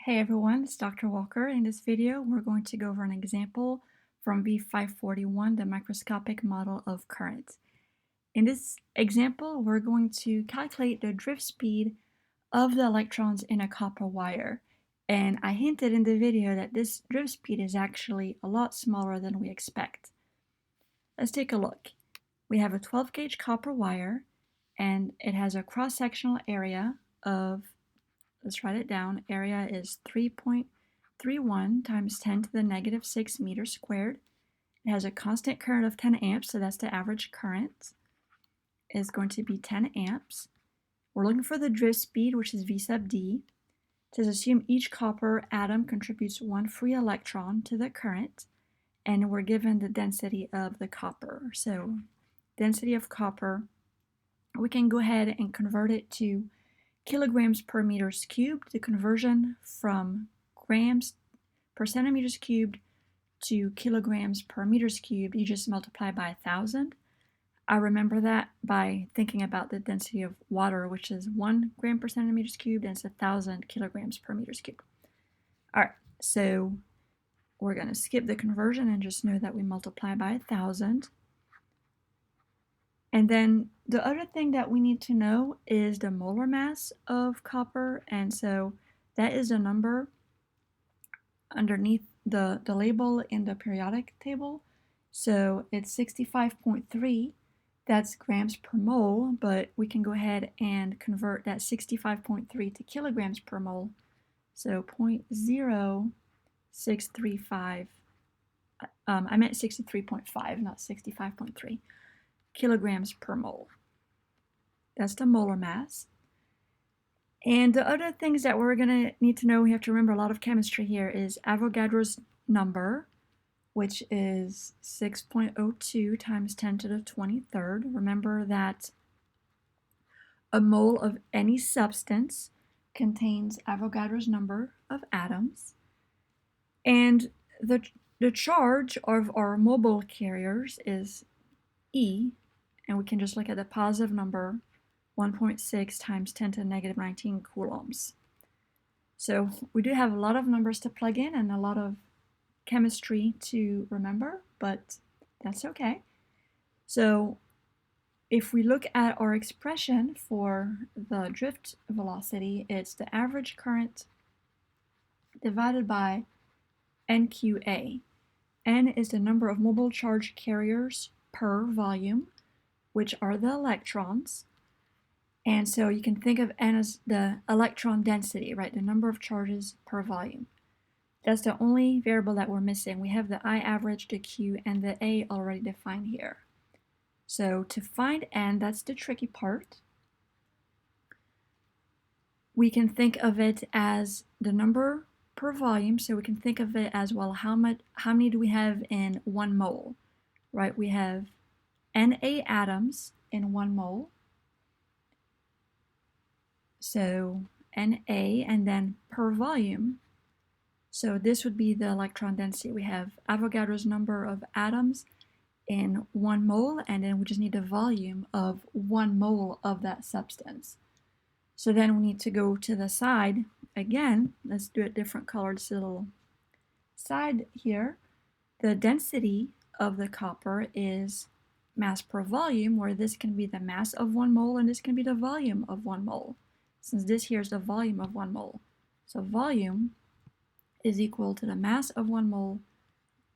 Hey everyone, it's Dr. Walker. In this video, we're going to go over an example from v541, the microscopic model of current. In this example, we're going to calculate the drift speed of the electrons in a copper wire. And I hinted in the video that this drift speed is actually a lot smaller than we expect. Let's take a look. We have a 12 gauge copper wire, and it has a cross-sectional area of, let's write it down, area is 3.31 times 10 to the negative 6 meters squared. It has a constant current of 10 amps, so that's the average current, is going to be 10 amps. We're looking for the drift speed, which is V sub d. It says assume each copper atom contributes one free electron to the current, and we're given the density of the copper. So density of copper, we can go ahead and convert it to kilograms per meters cubed. The conversion from grams per centimeters cubed to kilograms per meters cubed, you just multiply by 1,000. I remember that by thinking about the density of water, which is 1 gram per centimeters cubed, and it's 1,000 kilograms per meters cubed. All right, so we're going to skip the conversion and just know that we multiply by 1,000. And then the other thing that we need to know is the molar mass of copper, and so that is a number underneath the label in the periodic table. So it's 65.3, that's grams per mole, but we can go ahead and convert that 65.3 to kilograms per mole. So 0.0635, I meant 63.5, not 65.3. kilograms per mole. That's the molar mass. And the other things that we're going to need to know, we have to remember a lot of chemistry here, is Avogadro's number, which is 6.02 times 10 to the 23rd. Remember that a mole of any substance contains Avogadro's number of atoms. And the charge of our mobile carriers is E, and we can just look at the positive number, 1.6 times 10 to the negative 19 coulombs. So we do have a lot of numbers to plug in and a lot of chemistry to remember, but that's okay. So if we look at our expression for the drift velocity, it's the average current divided by NQA. N is the number of mobile charge carriers per volume, which are the electrons. And so you can think of N as the electron density, right? The number of charges per volume. That's the only variable that we're missing. We have the I average, the Q, and the A already defined here. So to find N, that's the tricky part. We can think of it as the number per volume. So we can think of it as, well, how many do we have in 1 mole, right? We have Na atoms in 1 mole. So Na, and then per volume. So this would be the electron density. We have Avogadro's number of atoms in 1 mole, and then we just need the volume of 1 mole of that substance. So then we need to go to the side again. Let's do a different colored little side here. The density of the copper is mass per volume, where this can be the mass of 1 mole and this can be the volume of 1 mole, since this here is the volume of 1 mole. So volume is equal to the mass of 1 mole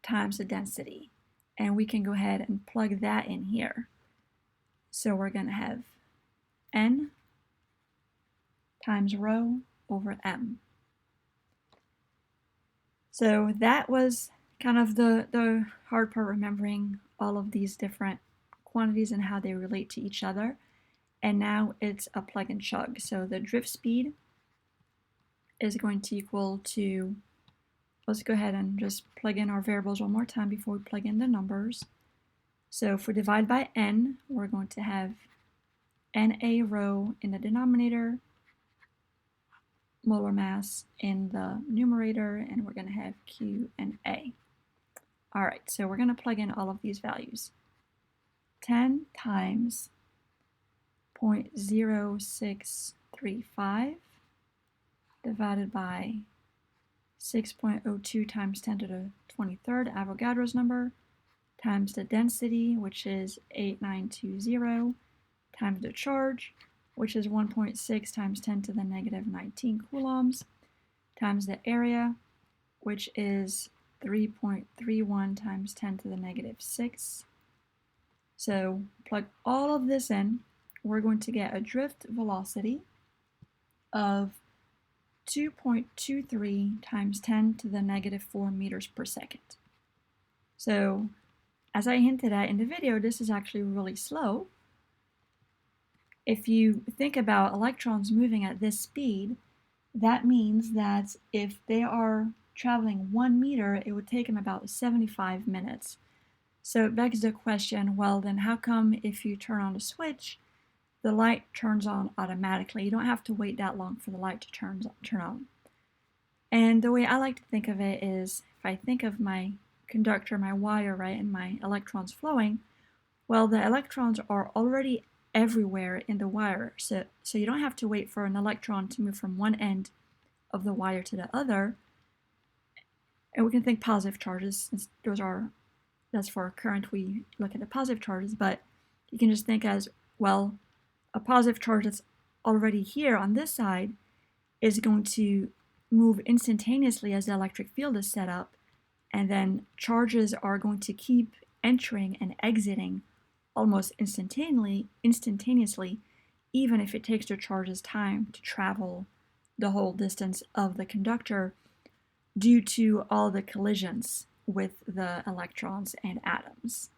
times the density. And we can go ahead and plug that in here. So we're going to have N times rho over M. So that was kind of the hard part, remembering all of these different quantities and how they relate to each other. And now it's a plug and chug. So the drift speed is going to equal to, let's go ahead and just plug in our variables one more time before we plug in the numbers. So if we divide by N, we're going to have Na rho in the denominator, molar mass in the numerator, and we're going to have Q and A. All right, so we're going to plug in all of these values. 10 times 0.0635 divided by 6.02 times 10 to the 23rd, Avogadro's number, times the density, which is 8920, times the charge, which is 1.6 times 10 to the negative 19 coulombs, times the area, which is 3.31 times 10 to the negative 6. So plug all of this in, we're going to get a drift velocity of 2.23 times 10 to the negative 4 meters per second. So as I hinted at in the video, this is actually really slow. If you think about electrons moving at this speed, that means that if they are traveling 1 meter, it would take them about 75 minutes. So it begs the question, well then how come if you turn on the switch, the light turns on automatically? You don't have to wait that long for the light to turn on. And the way I like to think of it is, if I think of my conductor, my wire, right, and my electrons flowing, well, the electrons are already everywhere in the wire. So you don't have to wait for an electron to move from one end of the wire to the other. And we can think positive charges, since that's for current, we look at the positive charges, but you can just think as, well, a positive charge that's already here on this side is going to move instantaneously as the electric field is set up, and then charges are going to keep entering and exiting almost instantaneously, even if it takes the charges time to travel the whole distance of the conductor due to all the collisions with the electrons and atoms.